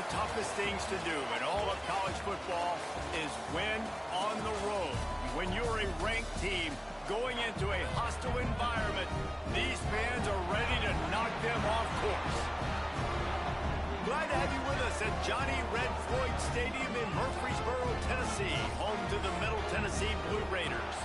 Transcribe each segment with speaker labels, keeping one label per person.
Speaker 1: toughest things to do in all of college football is win on the road. When you're a ranked team going into a hostile environment, these fans are ready to knock them off course. Glad to have you with us at Johnny Red Floyd Stadium in Murfreesboro, Tennessee, home to the Middle Tennessee Blue Raiders.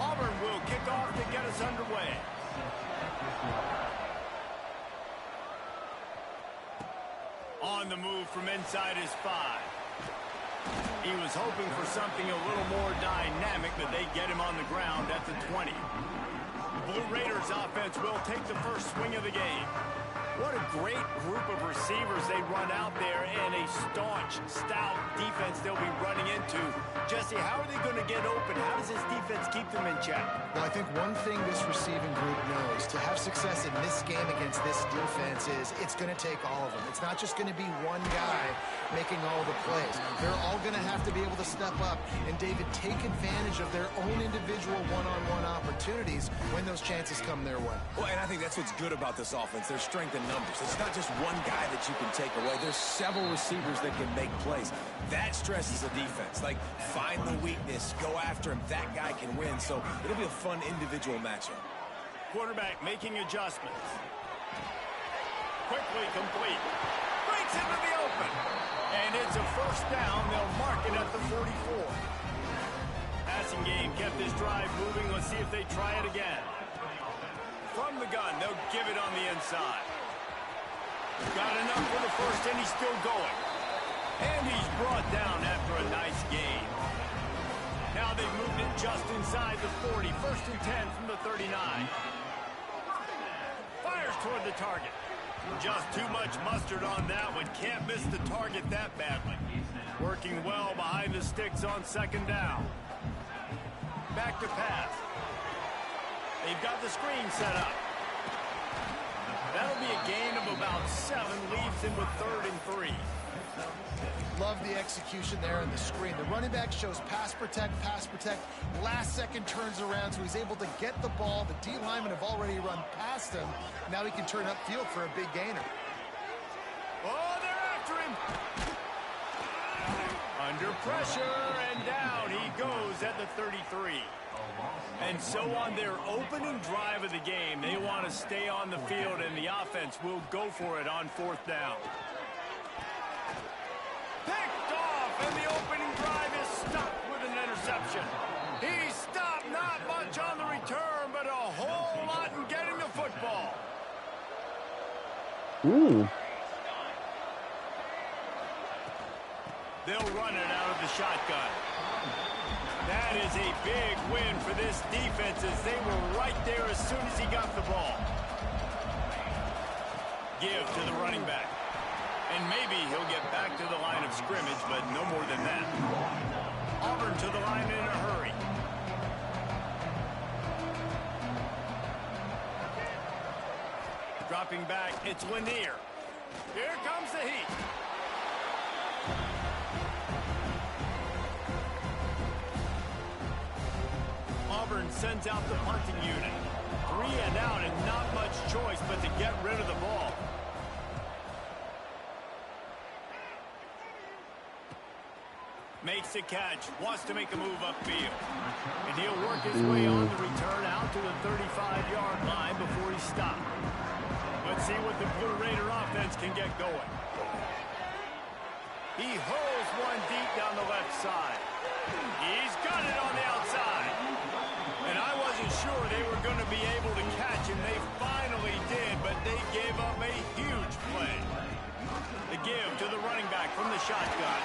Speaker 1: Auburn will kick off to get us underway. On the move from inside his 5. He was hoping for something a little more dynamic, but they get him on the ground at the 20. The Blue Raiders offense will take the first swing of the game. What a great group of receivers they run out there, and a staunch, stout defense they'll be running into. Jesse, how are they going to get open? How does this defense keep them in check?
Speaker 2: Well, I think one thing this receiving group knows, to have success in this game against this defense, is it's going to take all of them. It's not just going to be one guy making all the plays. They're all going to have to be able to step up and, David, take advantage of their own individual one-on-one opportunities when those chances come their way.
Speaker 3: Well, and I think that's what's good about this offense. Their strength in numbers. It's not just one guy that you can take away. There's several receivers that can make plays. That stresses the defense. Like, find the weakness, go after him. That guy can win. So it'll be a fun individual matchup.
Speaker 1: Quarterback making adjustments. Quickly complete. Breaks into the open. And it's a first down. They'll mark it at the 44. Passing game kept this drive moving. Let's see if they try it again. From the gun, they'll give it on the inside. Got enough for the first, and he's still going. And he's brought down after a nice gain. Now they've moved it just inside the 40. First and 10 from the 39. Fires toward the target. Just too much mustard on that one. Can't miss the target that badly. Working well behind the sticks on second down. Back to pass. They've got the screen set up. That'll be a gain of about 7. Leaves him with 3rd and 3.
Speaker 2: Love the execution there in the screen. The running back shows pass protect, last second turns around, so he's able to get the ball. The D linemen have already run past him. Now he can turn upfield for a big gainer.
Speaker 1: Oh, they're after him. Under pressure, and down he goes at the 33. And so on their opening drive of the game, they want to stay on the field, and the offense will go for it on 4th down. Picked off, and the opening drive is stopped with an interception. He stopped, not much on the return, but a whole lot in getting the football.
Speaker 4: Ooh.
Speaker 1: They'll run it out of the shotgun. That is a big win for this defense, as they were right there as soon as he got the ball. Give to the running back. And maybe he'll get back to the line of scrimmage, but no more than that. Auburn to the line in a hurry. Dropping back, it's Lanier. Here comes the heat. Auburn sends out the punting unit. 3 and out, and not much choice but to get rid of the ball. Makes the catch, wants to make a move upfield. And he'll work his way on the return out to the 35-yard line before he stopped. Let's see what the Blue Raider offense can get going. He hurls one deep down the left side. He's got it on the outside. And I wasn't sure they were going to be able to catch him. They finally did, but they gave up a huge play. to the running back from the shotgun.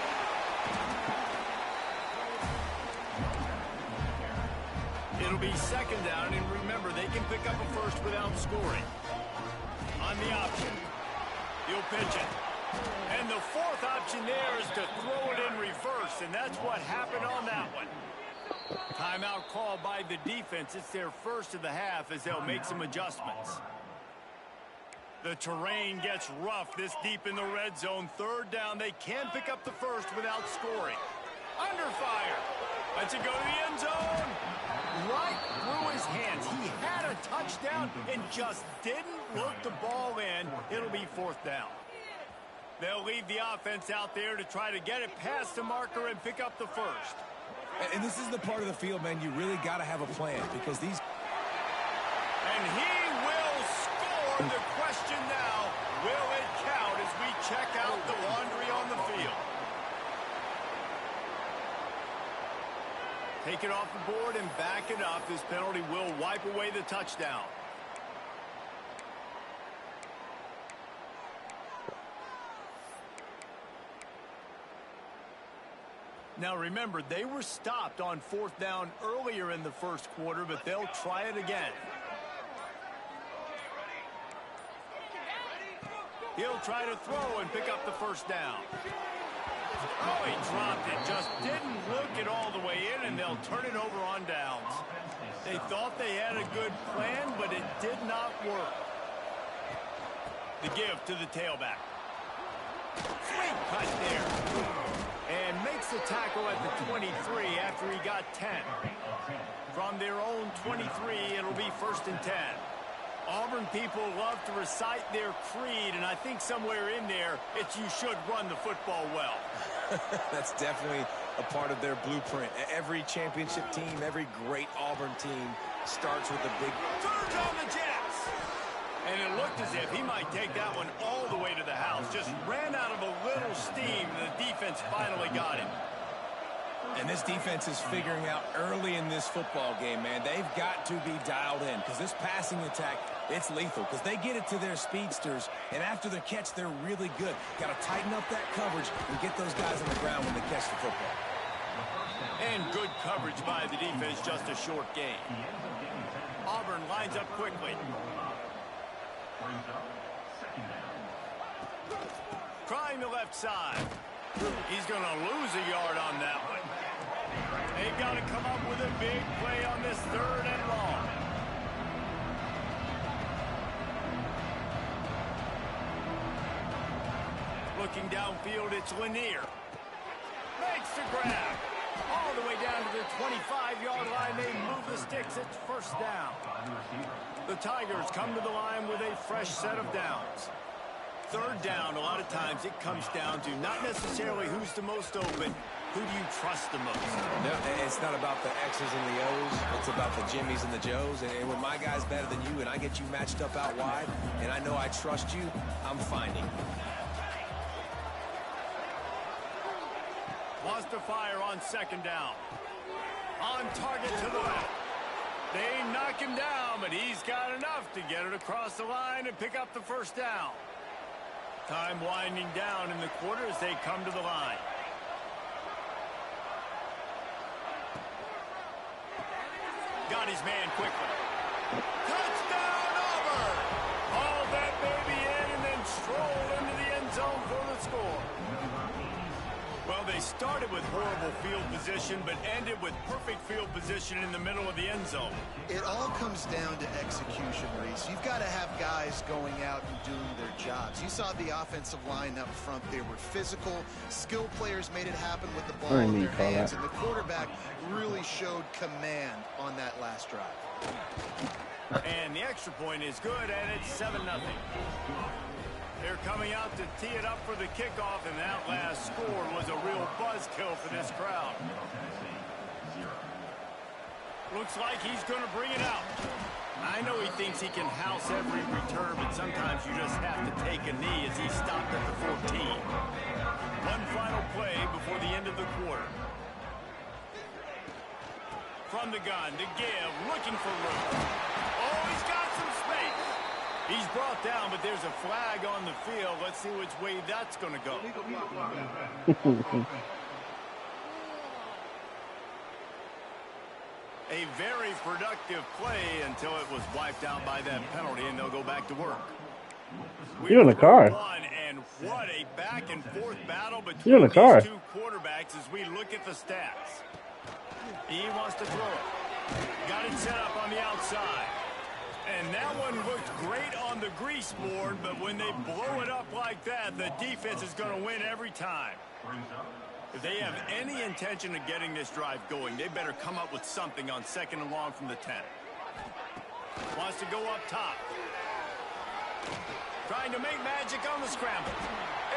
Speaker 1: It'll be second down, and remember, they can pick up a first without scoring. On the option, he'll pitch it. And the fourth option there is to throw it in reverse, and that's what happened on that one. Timeout called by the defense. It's their first of the half as they'll make some adjustments. The terrain gets rough this deep in the red zone. Third down, they can pick up the first without scoring. Under fire. Lets it go to the end zone. Right through his hands. He had a touchdown and just didn't look the ball in. It'll be fourth down. They'll leave the offense out there to try to get it past the marker and pick up the first.
Speaker 3: And this is the part of the field, man, you really got to have a plan because these...
Speaker 1: And he will score. The question now, will it count as we check out the laundry on the field? Take it off the board and back it up. This penalty will wipe away the touchdown. Now remember, they were stopped on fourth down earlier in the first quarter, but they'll try it again. He'll try to throw and pick up the first down. Oh, he dropped it. Just didn't look it all the way in, and they'll turn it over on downs. They thought they had a good plan, but it did not work. The give to the tailback. Sweet cut there. And makes the tackle at the 23 after he got 10. From their own 23, it'll be first and 10. Auburn people love to recite their creed, and I think somewhere in there, it's you should run the football well.
Speaker 3: That's definitely a part of their blueprint. Every championship team, every great Auburn team starts with a big...
Speaker 1: Turns on the Jets! And it looked as if he might take that one all the way to the house. Just ran out of a little steam, and the defense finally got him.
Speaker 3: And this defense is figuring out early in this football game, man. They've got to be dialed in because this passing attack, it's lethal because they get it to their speedsters, and after the catch, they're really good. Got to tighten up that coverage and get those guys on the ground when they catch the football.
Speaker 1: And good coverage by the defense, just a short gain. Auburn lines up quickly. Trying the left side. He's going to lose a yard on that one. They've got to come up with a big play on this third and long. Looking downfield, it's Lanier. Makes the grab. All the way down to the 25-yard line. They move the sticks. It's first down. The Tigers come to the line with a fresh set of downs. Third down, a lot of times it comes down to not necessarily who's the most open, who do you trust the most?
Speaker 3: No, it's not about the X's and the O's. It's about the Jimmies and the Joes. And when my guy's better than you and I get you matched up out wide and I know I trust you, I'm finding you.
Speaker 1: Wants to fire on second down. On target to the left. They knock him down, but he's got enough to get it across the line and pick up the first down. Time winding down in the quarter as they come to the line. Got his man quickly. Touchdown, Auburn! Hauled that baby in and then strolled into the end zone for the score. Well, they started with horrible field position, but ended with perfect field position in the middle of the end zone.
Speaker 2: It all comes down to execution, Reese. You've got to have guys going out and doing their jobs. You saw the offensive line up front. They were physical. Skilled players made it happen with the ball in their hands, and the quarterback really showed command on that last drive.
Speaker 1: And the extra point is good, and it's 7-0. They're coming out to tee it up for the kickoff, and that last score was a real buzzkill for this crowd. Looks like he's going to bring it out. I know he thinks he can house every return, but sometimes you just have to take a knee as he stopped at the 14. One final play before the end of the quarter. From the gun, to give, looking for room. Oh, he's got some space. He's brought down, but there's a flag on the field. Let's see which way that's going to go. A very productive play until it was wiped out by that penalty, and they'll go back to work.
Speaker 4: You're in the car.
Speaker 1: And what a back and forth battle between
Speaker 4: You're in the car.
Speaker 1: these two quarterbacks as we look at the stats. He wants to throw it. Got it set up on the outside. And that one looked great on the grease board, but when they blow it up like that, the defense is going to win every time. If they have any intention of getting this drive going, they better come up with something on 2nd and long from the 10. Wants to go up top. Trying to make magic on the scramble.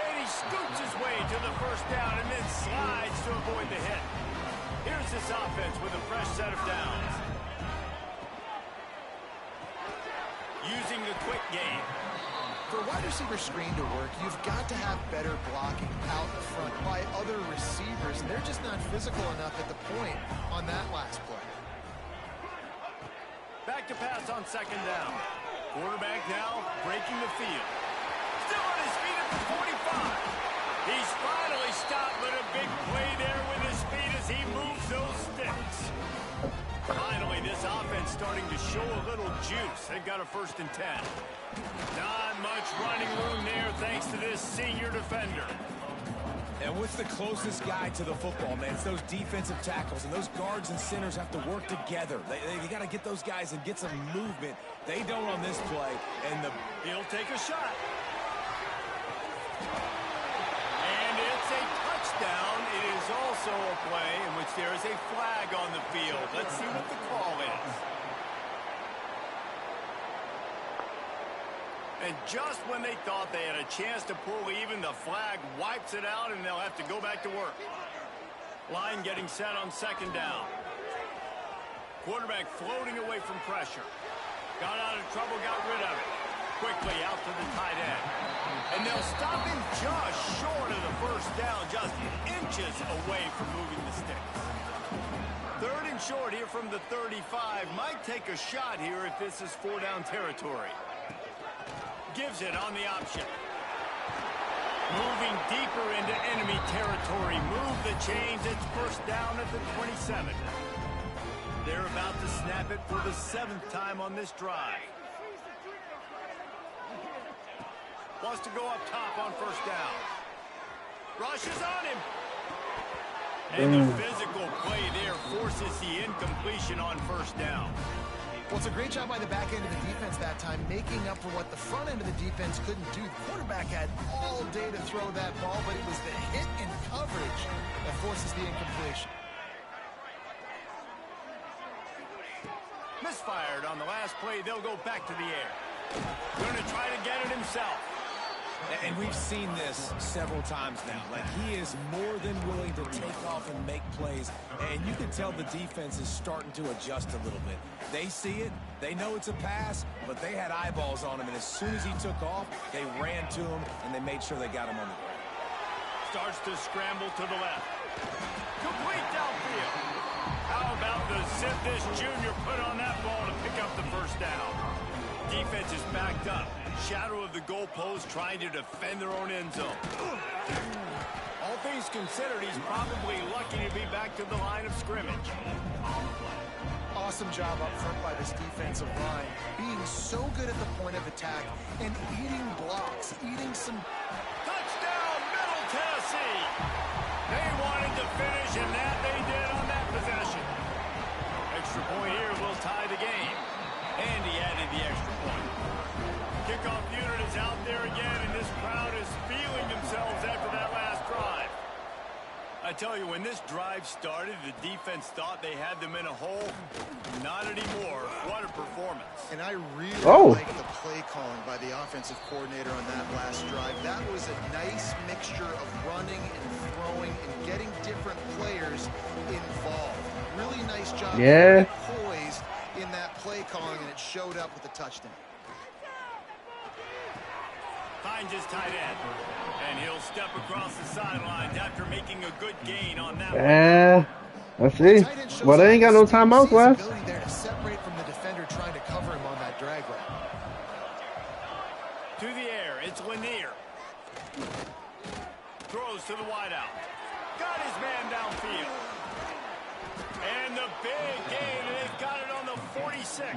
Speaker 1: And he scoots his way to the first down and then slides to avoid the hit. Here's this offense with a fresh set of downs. Using the quick game.
Speaker 2: For wide receiver screen to work, you've got to have better blocking out front by other receivers, and they're just not physical enough at the point on that last play.
Speaker 1: Back to pass on 2nd down. Quarterback now breaking the field. Still on his feet at the 45. He's finally stopped, but a big play there with his feet as he moves those sticks. Finally, this offense starting to show a little juice. They've got a 1st and 10. Not much running room there thanks to this senior defender.
Speaker 3: And what's the closest guy to the football, man? It's those defensive tackles, and those guards and centers have to work together. They got to get those guys and get some movement. They don't on this play, and
Speaker 1: he'll take a shot. And it's a touchdown. It is also a play in which there is a flag on the field. Let's see what the call is. And just when they thought they had a chance to pull even, the flag wipes it out, and they'll have to go back to work. Line getting set on 2nd down. Quarterback floating away from pressure. Got out of trouble, got rid of it. Quickly out to the tight end. And they'll stop him just short of the 1st down, just inches away from moving the sticks. 3rd and short here from the 35. Might take a shot here if this is 4-down territory. Gives it on the option. Moving deeper into enemy territory. Move the chains. It's 1st down at the 27. They're about to snap it for the 7th time on this drive. Wants to go up top on 1st down. Rushes on him. And the physical play there forces the incompletion on 1st down.
Speaker 2: Well, it's a great job by the back end of the defense that time, making up for what the front end of the defense couldn't do. The quarterback had all day to throw that ball, but it was the hit and coverage that forces the incompletion.
Speaker 1: Misfired on the last play. They'll go back to the air. Going to try to get it himself.
Speaker 3: And we've seen this several times now. Like, he is more than willing to take off and make plays. And you can tell the defense is starting to adjust a little bit. They see it. They know it's a pass, but they had eyeballs on him. And as soon as he took off, they ran to him, and they made sure they got him on the ground.
Speaker 1: Starts to scramble to the left. Complete downfield. How about the zip this junior put on that ball to pick up the 1st down? Defense is backed up. Shadow of the goalpost trying to defend their own end zone. All things considered, he's probably lucky to be back to the line of scrimmage.
Speaker 2: Awesome job up front by this defensive line, being so good at the point of attack and eating blocks, eating some...
Speaker 1: Touchdown, Middle Tennessee! They wanted to finish, and that they did on that possession. Extra point here will tie the game. And he added the extra point. Kickoff unit is out there again, and this crowd is feeling themselves after that last drive. I tell you, when this drive started, the defense thought they had them in a hole. Not anymore. What a performance.
Speaker 2: And I really like the play calling by the offensive coordinator on that last drive. That was a nice mixture of running and throwing and getting different players involved. Really nice job.
Speaker 4: Yeah.
Speaker 2: Poised in that play calling, and it showed up with a touchdown.
Speaker 1: Finds his tight end, and he'll step across the sidelines after making a good gain on that
Speaker 4: one. Let's see. Well, they ain't got no timeouts left.
Speaker 2: There to separate from the defender trying to cover him on that drag route.
Speaker 1: throws to the wideout. Got his man downfield. And the big gain, and they've got it on the 46.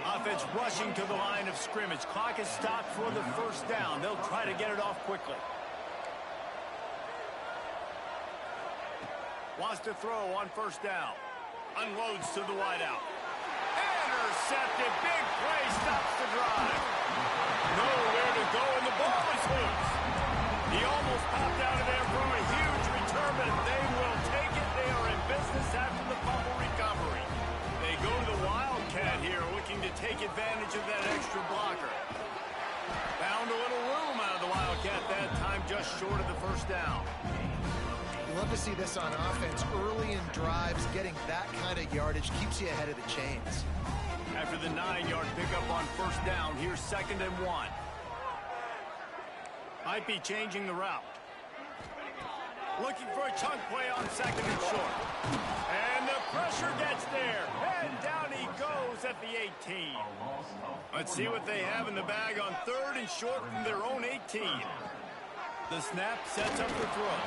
Speaker 1: Offense rushing to the line of scrimmage. Clock is stopped for the first down. They'll try to get it off quickly. Wants to throw on first down. Unloads to the wideout. Intercepted. Big play stops the drive. Nowhere to go, and the ball is loose. He almost popped out of there for a huge return, but they will take it. They are in business after the fumble recovery. They go to the Wildcat here, looking to take advantage of that extra blocker. Found a little room out of the Wildcat that time, just short of the first down.
Speaker 2: You love to see this on offense. Early in drives, getting that kind of yardage keeps you ahead of the chains.
Speaker 1: After the 9-yard pickup on first down, here's 2nd and 1. Might be changing the route. Looking for a chunk play on 2nd and short. And the pressure gets there. And down he goes at the 18. Let's see what they have in the bag on 3rd and short from their own 18. The snap sets up the throw.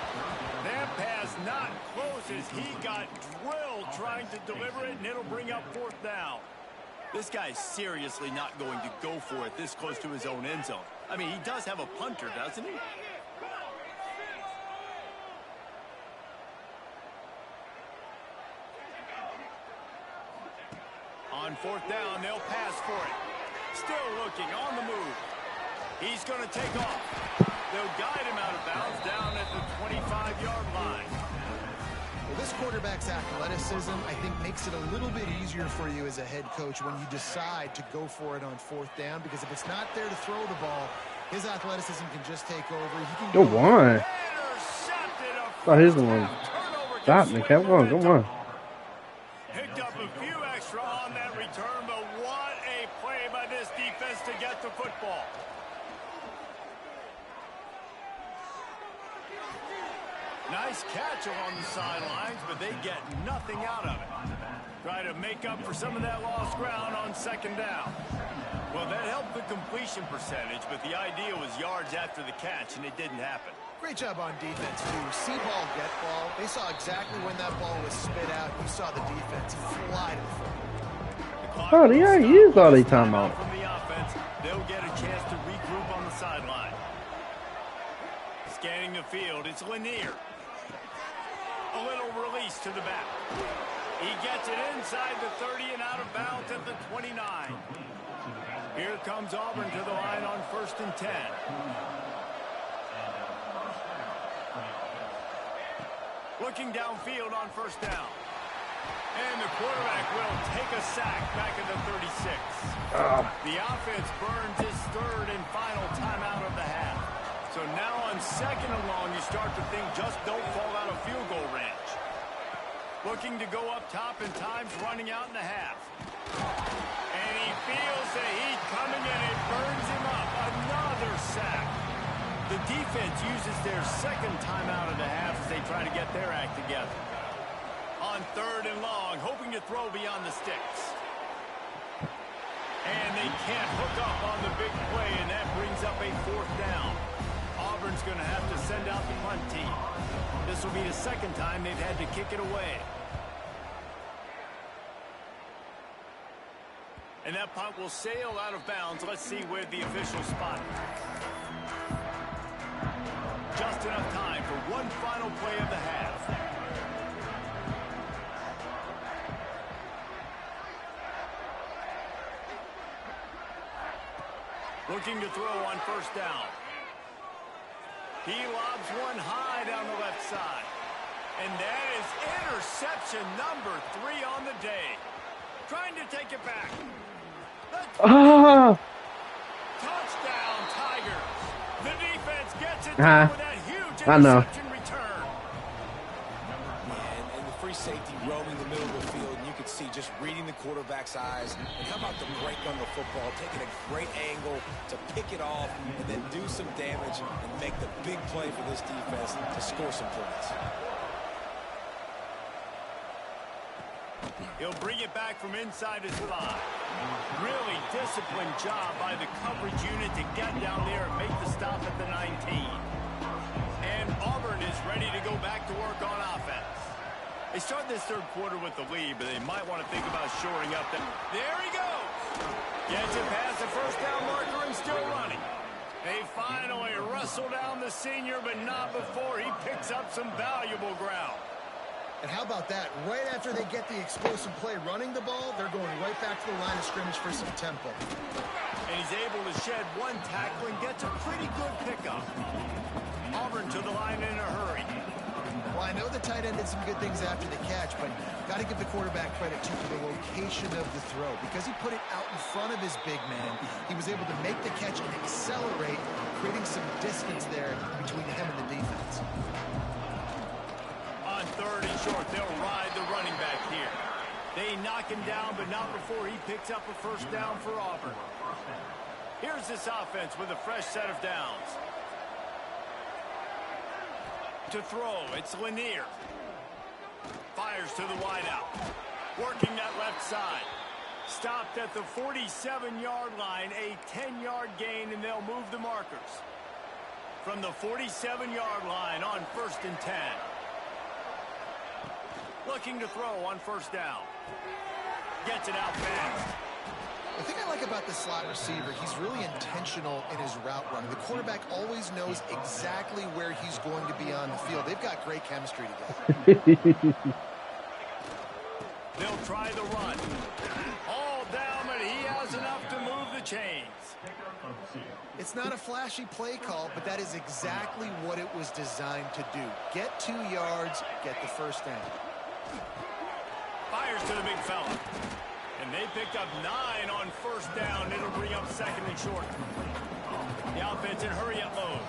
Speaker 1: That pass not close as he got drilled trying to deliver it, and it'll bring up 4th down. This guy's seriously not going to go for it this close to his own end zone. I mean, he does have a punter, doesn't he? On 4th down, they'll pass for it. Still looking, on the move. He's going to take off. They'll guide him out of bounds down at the 25-yard line.
Speaker 2: Well, this quarterback's athleticism, I think, makes it a little bit easier for you as a head coach when you decide to go for it on 4th down, because if it's not there to throw the ball, his athleticism can just take over. He can
Speaker 4: Go on. Oh, here's the one. Stop, Nick. Come on, come on.
Speaker 1: Picked up a few extra on that return, but what a play by this defense to get the football. Nice catch along the sidelines, but they get nothing out of it. Try to make up for some of that lost ground on 2nd down. Well, that helped the completion percentage, but the idea was yards after the catch, and it didn't happen.
Speaker 2: Great job on defense, too. See ball, get ball. They saw exactly when that ball was spit out. You saw the defense fly to the football.
Speaker 4: Oh, they already used all their timeout.
Speaker 1: From the offense, they'll get a chance to regroup on the sideline. Scanning the field, it's Lanier. A little release to the back. He gets it inside the 30 and out of bounds at the 29. Here comes Auburn to the line on 1st and 10. Looking downfield on 1st down. And the quarterback will take a sack back at the 36. The offense burns his 3rd and final timeout of the half. So now on 2nd and long, you start to think just don't fall out of field goal range. Looking to go up top, and time's running out in the half. And he feels the heat coming, and it burns him up. Another sack. The defense uses their 2nd timeout of the half as they try to get their act together. On 3rd and long, hoping to throw beyond the sticks. And they can't hook up on the big play, and that brings up a 4th down. Auburn's going to have to send out the punt team. This will be the 2nd time they've had to kick it away. And that punt will sail out of bounds. Let's see where the officials spot it. Just enough time for one final play of the half. Looking to throw on 1st down. He lobs one high down the left side. And that is interception number 3 on the day. Trying to take it back.
Speaker 4: Ah!
Speaker 1: Touchdown, Tigers. The defense gets it down with that huge interception return.
Speaker 3: And the free safety roaming the middle of the field, and you could see just reading the quarterback's eyes. And how about the break on the football, taking a great angle to pick it off and then do some damage and make the big play for this defense to score some points.
Speaker 1: He'll bring it back from inside his 5. Really disciplined job by the coverage unit to get down there and make the stop at the 19. start this third quarter with the lead, but they might want to think about shoring up. There he goes. Gets it past the first down marker and still running. They finally wrestle down the senior, but not before he picks up some valuable ground.
Speaker 2: And how about that? Right after they get the explosive play running the ball, they're going right back to the line of scrimmage for some tempo.
Speaker 1: And he's able to shed one tackle and gets a pretty good pickup. Auburn to the line in a hurry.
Speaker 2: Well, I know the tight end did some good things after the catch, but got to give the quarterback credit, too, for the location of the throw. Because he put it out in front of his big man, he was able to make the catch and accelerate, creating some distance there between him and the defense.
Speaker 1: On third and short, they'll ride the running back here. They knock him down, but not before he picks up a first down for Auburn. Here's this offense with a fresh set of downs. To throw, it's Lanier. Fires to the wideout. Working that left side. Stopped at the 47-yard line, a 10-yard gain, and they'll move the markers. From the 47-yard line on 1st and 10. Looking to throw on first down. Gets it out fast.
Speaker 2: The thing I like about the slot receiver, he's really intentional in his route running. The quarterback always knows exactly where he's going to be on the field. They've got great chemistry together.
Speaker 1: They'll try the run. All down, but he has enough to move the chains.
Speaker 2: It's not a flashy play call, but that is exactly what it was designed to do. Get 2 yards, get the first down.
Speaker 1: Fires to the big fella. And they picked up 9 on first down. It'll bring up 2nd and short. The offense in hurry-up mode.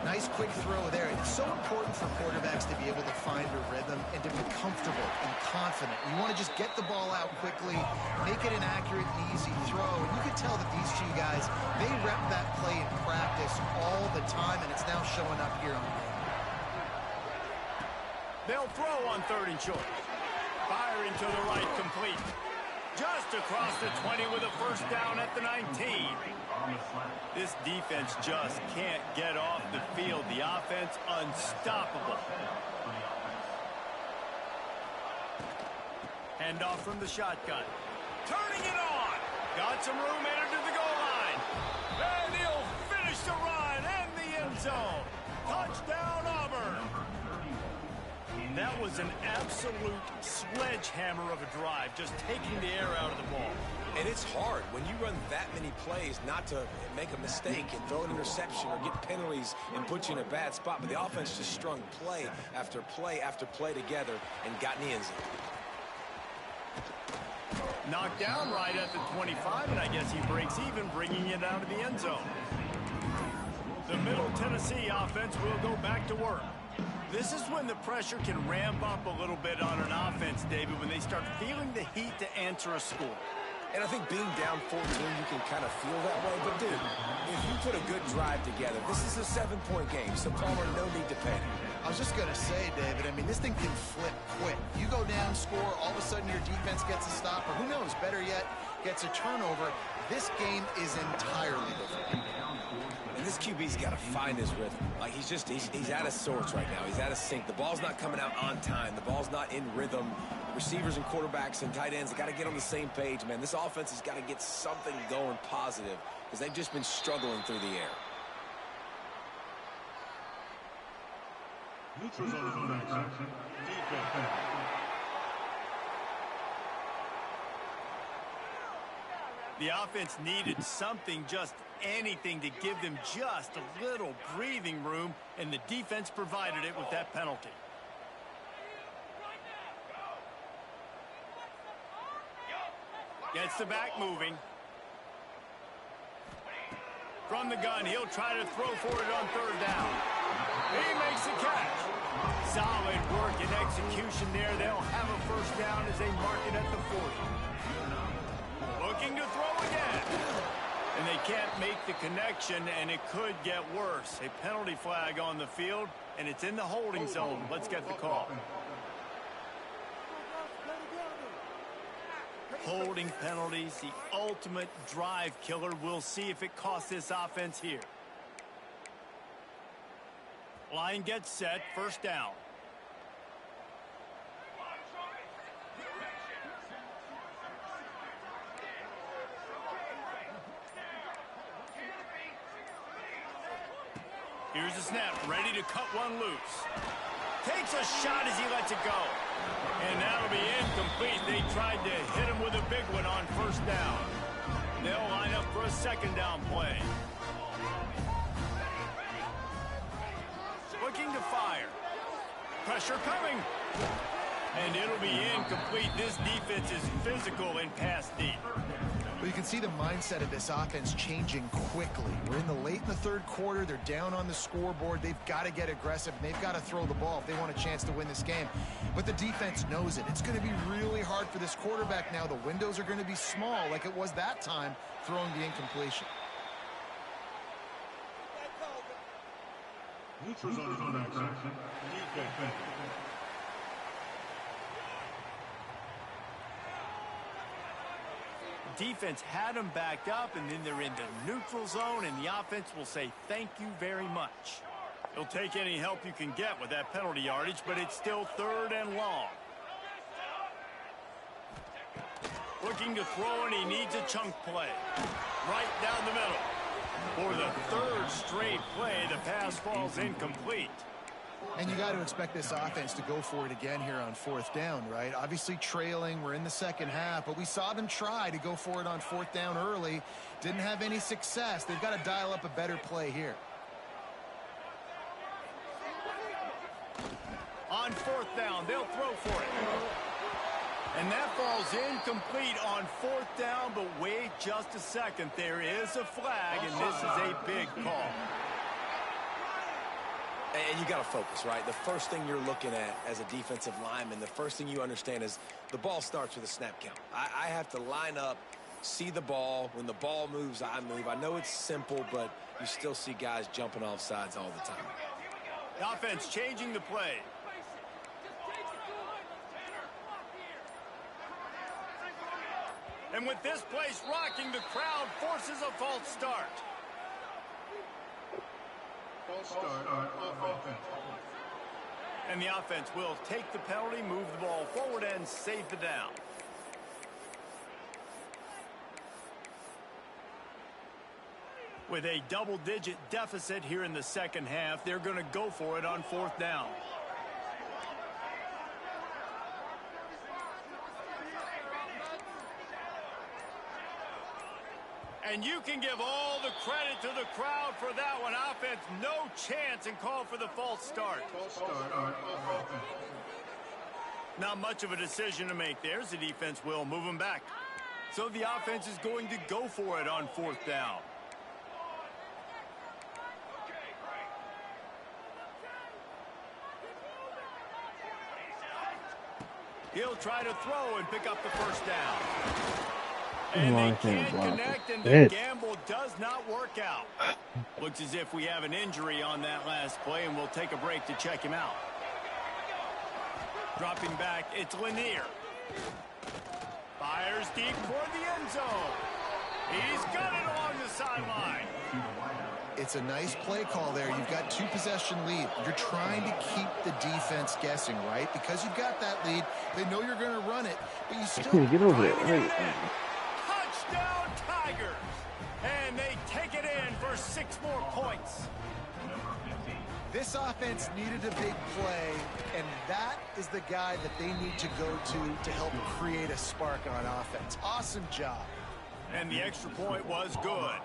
Speaker 2: Nice quick throw there. It's so important for quarterbacks to be able to find a rhythm and to be comfortable and confident. You want to just get the ball out quickly, make it an accurate and easy throw. And you can tell that these two guys, they rep that play in practice all the time, and it's now showing up here on the game.
Speaker 1: They'll throw on 3rd and short. Firing to the right, complete. Just across the 20 with a first down at the 19. This defense just can't get off the field. The offense unstoppable. Handoff from the shotgun. Turning it on. Got some room, entered to the goal line. And he'll finish the run and the end zone. Touchdown, Auburn. That was an absolute sledgehammer of a drive, just taking the air out of the ball.
Speaker 3: And it's hard when you run that many plays not to make a mistake and throw an interception or get penalties and put you in a bad spot. But the offense just strung play after play after play together and got in the end zone.
Speaker 1: Knocked down right at the 25, and I guess he breaks even, bringing it out of the end zone. The Middle Tennessee offense will go back to work. This is when the pressure can ramp up a little bit on an offense, David, when they start feeling the heat to answer a score.
Speaker 3: And I think being down 14, you can kind of feel that way. But, dude, if you put a good drive together, this is a 7-point game, so Palmer, no need to panic.
Speaker 2: I was just going to say, David, I mean, this thing can flip quick. You go down, score, all of a sudden your defense gets a stop, or who knows, better yet, gets a turnover. This game is entirely different.
Speaker 3: And this QB's got to find his rhythm. Like, he's out of sorts right now. He's out of sync. The ball's not coming out on time. The ball's not in rhythm. Receivers and quarterbacks and tight ends have got to get on the same page, man. This offense has got to get something going positive because they've just been struggling through the air.
Speaker 1: The offense needed something, just anything, to give them just a little breathing room, and the defense provided it with that penalty. Gets the back moving. From the gun, he'll try to throw for it on 3rd down. He makes the catch. Solid work and execution there. They'll have a first down as they mark it at the 40. Looking to throw again. And they can't make the connection, and it could get worse. A penalty flag on the field, and it's in the holding zone. Let's get the call. Holding penalties, the ultimate drive killer. We'll see if it costs this offense here. Line gets set, first down. ready to cut one loose. Takes a shot as he lets it go. And that'll be incomplete. They tried to hit him with a big one on first down. They'll line up for a second down play. Looking to fire. Pressure coming. And it'll be incomplete. This defense is physical and pass deep.
Speaker 2: Well, you can see the mindset of this offense changing quickly. We're in the third quarter. They're down on the scoreboard. They've got to get aggressive, and they've got to throw the ball if they want a chance to win this game. But the defense knows it. It's going to be really hard for this quarterback now. The windows are going to be small like it was that time throwing the incompletion.
Speaker 1: Defense had them backed up, and then they're in the neutral zone, and the offense will say thank you very much. He'll take any help you can get with that penalty yardage, but it's still third and long. Looking to throw, and he needs a chunk play. Right down the middle. For the third straight play, the pass falls incomplete.
Speaker 2: And you got to expect this offense to go for it again here on fourth down, right? Obviously trailing, we're in the second half, but we saw them try to go for it on fourth down early. Didn't have any success. They've got to dial up a better play here.
Speaker 1: On fourth down, they'll throw for it. And that falls incomplete on fourth down, but wait just a second. There is a flag, and this is a big call.
Speaker 3: And you got to focus, right? The first thing you're looking at as a defensive lineman, the first thing you understand is the ball starts with a snap count. I have to line up, see the ball. When the ball moves, I move. I know it's simple, but you still see guys jumping off sides all the time.
Speaker 1: The offense changing the play. And with this place rocking, the crowd forces a false start. And the offense will take the penalty, move the ball forward, and save the down. With a double-digit deficit here in the second half, they're going to go for it on fourth down. And you can give all the credit to the crowd for that one. Offense, no chance, and call for the false start. Not much of a decision to make there. The defense will move them back. So the offense is going to go for it on fourth down. He'll try to throw and pick up the first down. And they can't connect, and the gamble does not work out. Looks as if we have an injury on that last play, and we'll take a break to check him out. Dropping back, it's Lanier. Fires deep toward the end zone. He's got it along the sideline.
Speaker 2: It's a nice play call there. You've got two-possession lead. You're trying to keep the defense guessing, right? Because you've got that lead, they know you're going to run it, but you still
Speaker 4: get over it.
Speaker 1: Touchdown Tigers, and they take it in for 6 more points.
Speaker 2: This offense needed a big play, and that is the guy that they need to go to help create a spark on offense. Awesome job.
Speaker 1: And the extra point was good.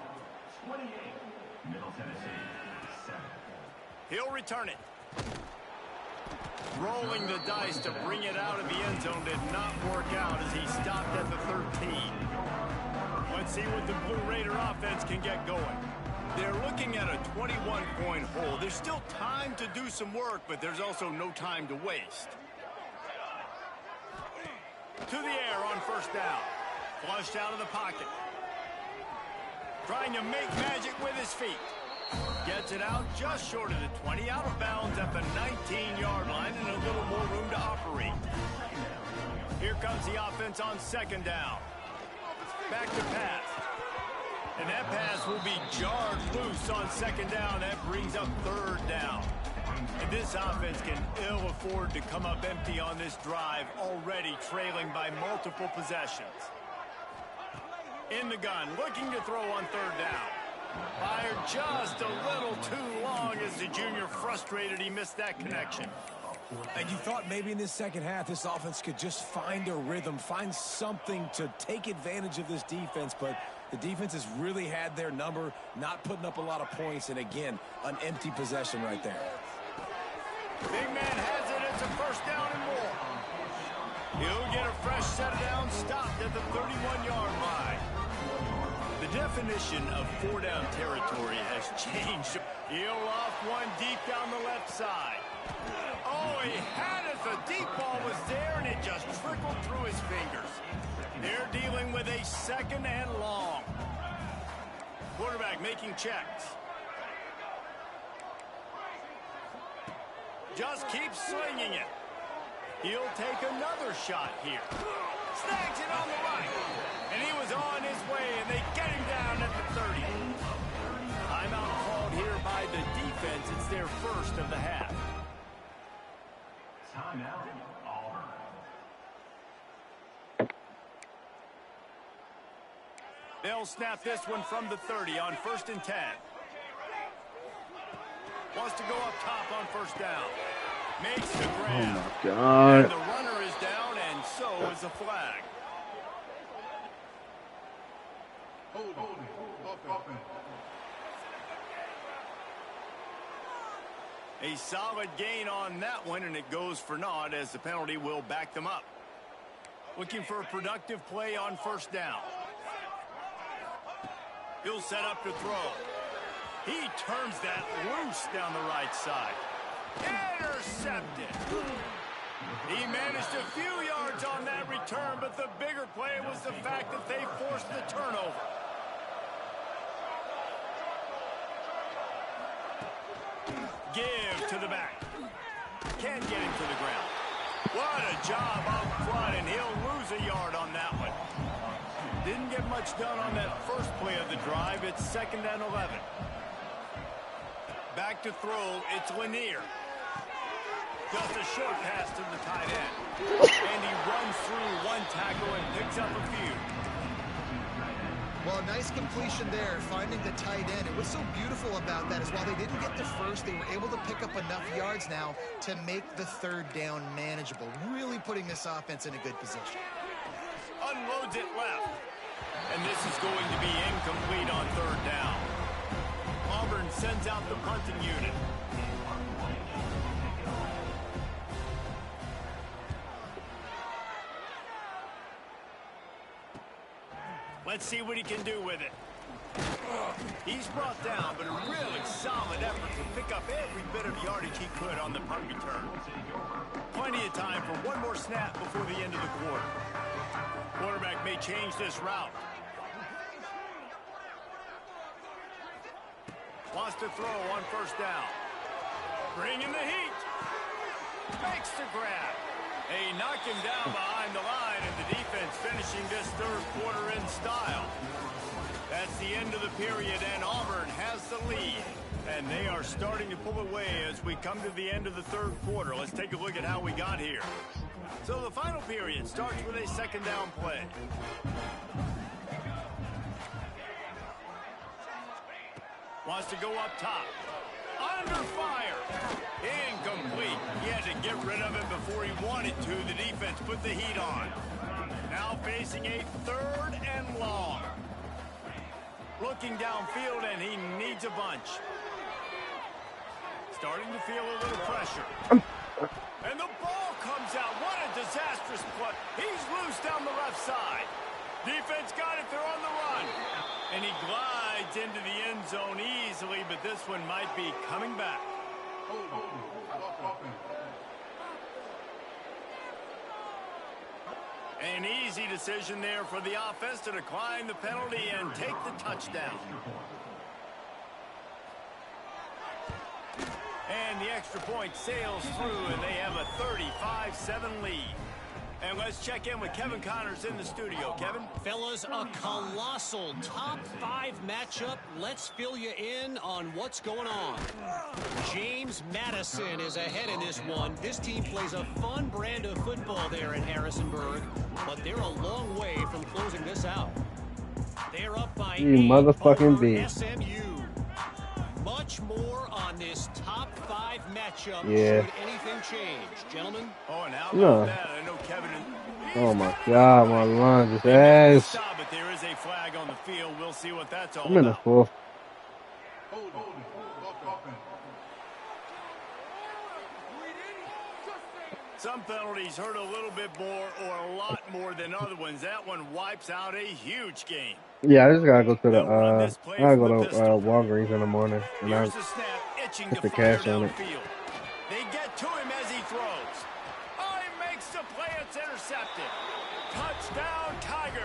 Speaker 1: He'll return it. Rolling the dice to bring it out of the end zone did not work out as he stopped at the 13. Let's see what the Blue Raider offense can get going. They're looking at a 21-point hole. There's still time to do some work, but there's also no time to waste. To the air on first down. Flushed out of the pocket. Trying to make magic with his feet. Gets it out just short of the 20, out of bounds at the 19-yard line, and a little more room to operate. Here comes the offense on second down. Back to pass. And that pass will be jarred loose on second down. That brings up third down. And this offense can ill afford to come up empty on this drive, already trailing by multiple possessions. In the gun, looking to throw on third down. Fired just a little too long as the junior frustrated he missed that connection.
Speaker 3: And you thought maybe in this second half this offense could just find a rhythm, find something to take advantage of this defense, but the defense has really had their number, not putting up a lot of points, and again, an empty possession right there.
Speaker 1: Big man has it. It's a first down and more. He'll get a fresh set of downs stopped at the 31-yard line. The definition of four-down territory has changed. He'll off one deep down the left side. Oh, he had it. The deep ball was there, and it just trickled through his fingers. They're dealing with a second and long. Quarterback making checks. Just keeps slinging it. He'll take another shot here. Snags it on the right. And he was on his way, and they get him down at the 30. Timeout called here by the defense. It's their first of the half. Timeout, Auburn. They'll snap this one from the 30 on 1st and 10. Wants to go up top on first down. Makes the grab.
Speaker 4: Oh, my God.
Speaker 1: And the runner is down, and so is the flag. A solid gain on that one, and it goes for naught as the penalty will back them up. Looking for a productive play on first down. He'll set up to throw. He turns that loose down the right side. Intercepted. He managed a few yards on that return, but the bigger play was the fact that they forced the turnover. Give to the back. Can't get him to the ground. What a job up front, and he'll lose a yard on that one. Didn't get much done on that first play of the drive. It's 2nd and 11. Back to throw, it's Lanier. Just a short pass to the tight end. And he runs through one tackle and picks up a few.
Speaker 2: Well, nice completion there, finding the tight end. And what's so beautiful about that is while they didn't get the first, they were able to pick up enough yards now to make the third down manageable, really putting this offense in a good position.
Speaker 1: Unloads it left. And this is going to be incomplete on third down. Auburn sends out the punting unit. Let's see what he can do with it. He's brought down, but a really solid effort to pick up every bit of yardage he could on the punt return. Plenty of time for one more snap before the end of the quarter. Quarterback may change this route. Wants to throw on first down. Bringing the heat. Makes the grab. They knock him down behind the line, and the defense finishing this third quarter in style. That's the end of the period, and Auburn has the lead. And they are starting to pull away as we come to the end of the third quarter. Let's take a look at how we got here. So the final period starts with a second down play. Wants to go up top. Under fire. Incomplete. He had to get rid of it before he wanted to. The defense put the heat on. Now facing a 3rd and long. Looking downfield, and he needs a bunch. Starting to feel a little pressure. And the ball comes out. What a disastrous play. He's loose down the left side. Defense got it. They're on the run. And he glides into the end zone easily, but this one might be coming back. An easy decision there for the offense to decline the penalty and take the touchdown. And the extra point sails through, and they have a 35-7 lead. And let's check in with Kevin Connors in the studio. Kevin?
Speaker 5: Fellas, a colossal top 5 matchup. Let's fill you in on what's going on. James Madison is ahead in this one. This team plays a fun brand of football there in Harrisonburg, but they're a long way from closing this out. They're up by
Speaker 4: You
Speaker 5: 8
Speaker 4: motherfucking
Speaker 5: over
Speaker 4: B.
Speaker 5: SMU. Much more on this top 5 matchup.
Speaker 4: Yeah.
Speaker 5: Should anything change, gentlemen?
Speaker 1: Oh, and how
Speaker 4: No.
Speaker 1: about that? I know Kevin.
Speaker 4: Oh my God, my line just ass.
Speaker 1: Stop it. There is a flag on the field. We'll see what that's all
Speaker 4: I'm in the
Speaker 1: about.
Speaker 4: fourth.
Speaker 1: Some penalties hurt a little bit more or a lot more than other ones. That one wipes out a huge game.
Speaker 4: Yeah, I just gotta go to
Speaker 1: They'll run
Speaker 4: the
Speaker 1: this play
Speaker 4: I gotta
Speaker 1: from
Speaker 4: go
Speaker 1: the
Speaker 4: to
Speaker 1: pistol.
Speaker 4: Walgreens in the morning and I
Speaker 1: Here's the snap, itching
Speaker 4: put
Speaker 1: to
Speaker 4: the
Speaker 1: fire
Speaker 4: cash on it.
Speaker 1: downfield. They get to him as he throws. Oh, he makes the play. It's intercepted. Touchdown, Tigers.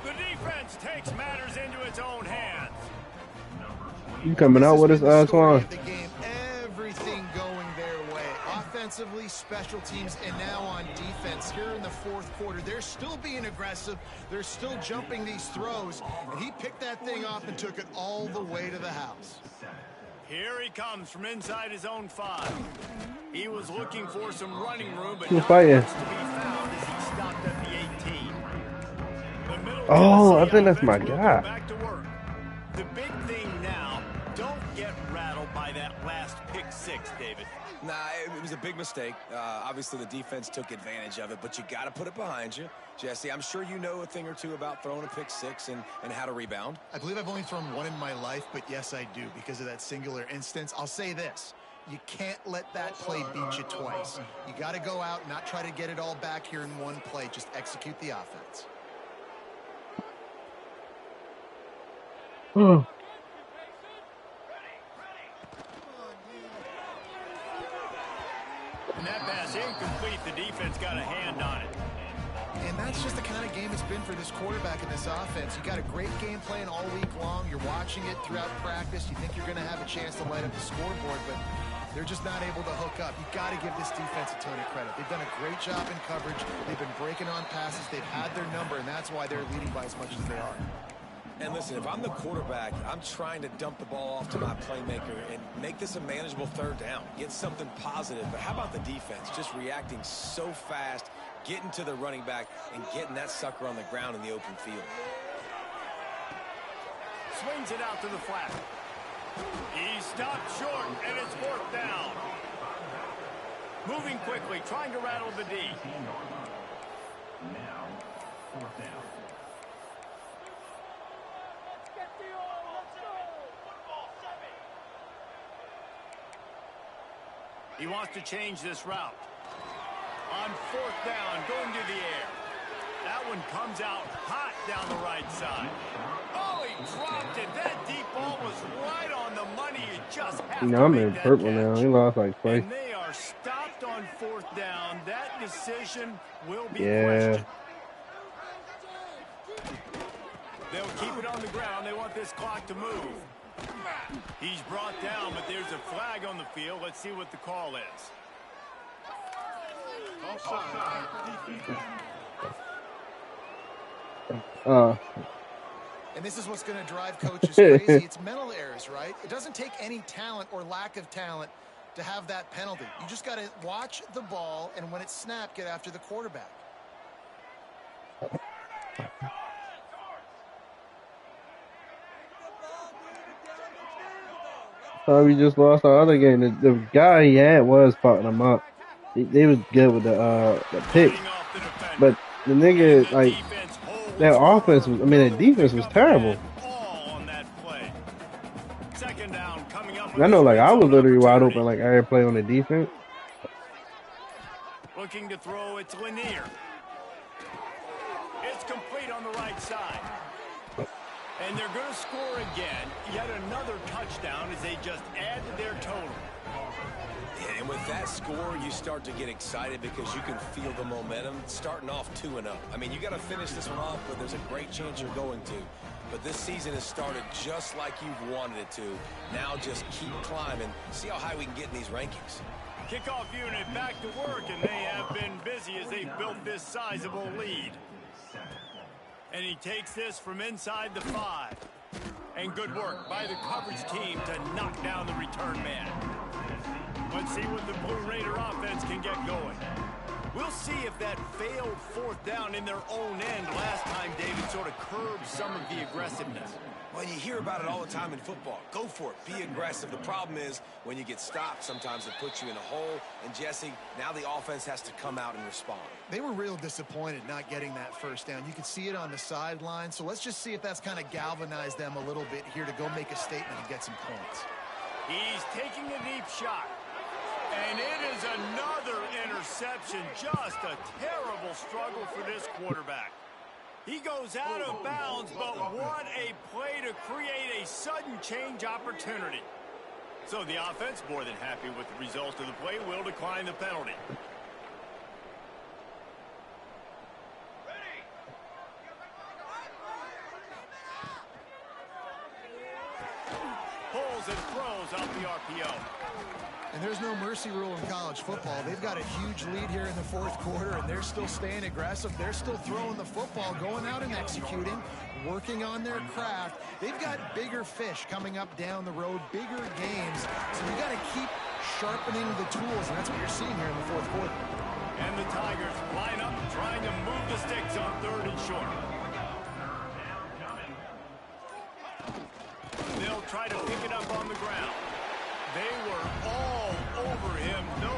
Speaker 1: The defense takes matters into its own hands.
Speaker 4: You coming out with us, Twan?
Speaker 2: The game, everything going their way. Offensively, special teams, and now on defense. Here in the fourth quarter, they're still being aggressive. They're still jumping these throws, and he picked that thing off and took it all the way to the house.
Speaker 1: Here he comes from inside his own 5. He was looking for some running room, but
Speaker 4: Who's
Speaker 1: not
Speaker 4: fighting?
Speaker 1: much to be found as he stopped at the 18. The middle
Speaker 4: Oh, I
Speaker 1: Tennessee
Speaker 4: think that's my
Speaker 1: offense will go
Speaker 4: guy.
Speaker 1: back to work. The big thing now, don't get rattled by that last pick 6, David.
Speaker 3: Nah, it was a big mistake. Obviously, the defense took advantage of it, but you got to put it behind you. Jesse, I'm sure you know a thing or two about throwing a pick 6 and how to rebound.
Speaker 2: I believe I've only thrown one in my life, but yes, I do because of that singular instance. I'll say this. You can't let that play beat you twice. You got to go out and not try to get it all back here in one play. Just execute the offense.
Speaker 1: And that pass incomplete. The defense got a hand on it.
Speaker 2: And that's just the kind of game it's been for this quarterback in this offense. You got a great game plan all week long. You're watching it throughout practice. You think you're going to have a chance to light up the scoreboard, but they're just not able to hook up. You got to give this defense a ton of credit. They've done a great job in coverage. They've been breaking on passes. They've had their number, and that's why they're leading by as much as they are.
Speaker 3: And listen, if I'm the quarterback, I'm trying to dump the ball off to my playmaker and make this a manageable third down. Get something positive. But how about the defense? Just reacting so fast, getting to the running back, and getting that sucker on the ground in the open field.
Speaker 1: Swings it out to the flat. He stopped short, and it's 4th down. Moving quickly, trying to rattle the D.
Speaker 6: Now, 4th down.
Speaker 1: He wants to change this route. On 4th down, going to the air. That one comes out hot down the right side. Oh, he dropped it. That deep ball was right on the money. You just have to
Speaker 4: I'm
Speaker 1: make
Speaker 4: in
Speaker 1: that
Speaker 4: purple
Speaker 1: catch.
Speaker 4: now. He lost like twice.
Speaker 1: And they are stopped on 4th down. That decision will be
Speaker 4: Yeah.
Speaker 1: questioned. They'll keep it on the ground. They want this clock to move. He's brought down, but there's a flag on the field. Let's see what the call is.
Speaker 2: And this is what's going to drive coaches crazy. It's mental errors, right? It doesn't take any talent or lack of talent to have that penalty. You just got to watch the ball, and when it's snapped, get after the quarterback.
Speaker 4: We just lost our other game. The guy he had was fucking him up. They was good with the pick, but the nigga, like, their offense was, I mean, their defense was terrible. I know, like, I was literally wide open, like, every play on the defense.
Speaker 1: Looking to throw, it's Lanier. It's complete on the right side. And they're going to score again. Yet another touchdown as they just add to their total.
Speaker 3: And with that score, you start to get excited because you can feel the momentum starting off 2-0. I mean, you got to finish this one off, but there's a great chance you're going to. But this season has started just like you've wanted it to. Now just keep climbing. See how high we can get in these rankings.
Speaker 1: Kickoff unit back to work, and they have been busy as they built this sizable lead. And he takes this from inside the 5. And good work by the coverage team to knock down the return man. Let's see what the Blue Raider offense can get going. We'll see if that failed fourth down in their own end last time, David, sort of curbed some of the aggressiveness.
Speaker 3: Well, you hear about it all the time in football. Go for it. Be aggressive. The problem is when you get stopped, sometimes it puts you in a hole. And, Jesse, now the offense has to come out and respond.
Speaker 2: They were real disappointed not getting that first down. You could see it on the sideline. So let's just see if that's kind of galvanized them a little bit here to go make a statement and get some points.
Speaker 1: He's taking a deep shot. And it is another interception. Just a terrible struggle for this quarterback. He goes out of bounds, but what a play to create a sudden change opportunity. So the offense, more than happy with the result of the play, will decline the penalty. Pulls and throws off the RPO.
Speaker 2: And there's no mercy rule in college football. They've got a huge lead here in the fourth quarter, and they're still staying aggressive. They're still throwing the football, going out and executing, working on their craft. They've got bigger fish coming up down the road, bigger games. So you got to keep sharpening the tools, and that's what you're seeing here in the fourth quarter.
Speaker 1: And the Tigers line up, trying to move the sticks on 3rd and short. They'll try to pick it up on the ground. They were all over him. No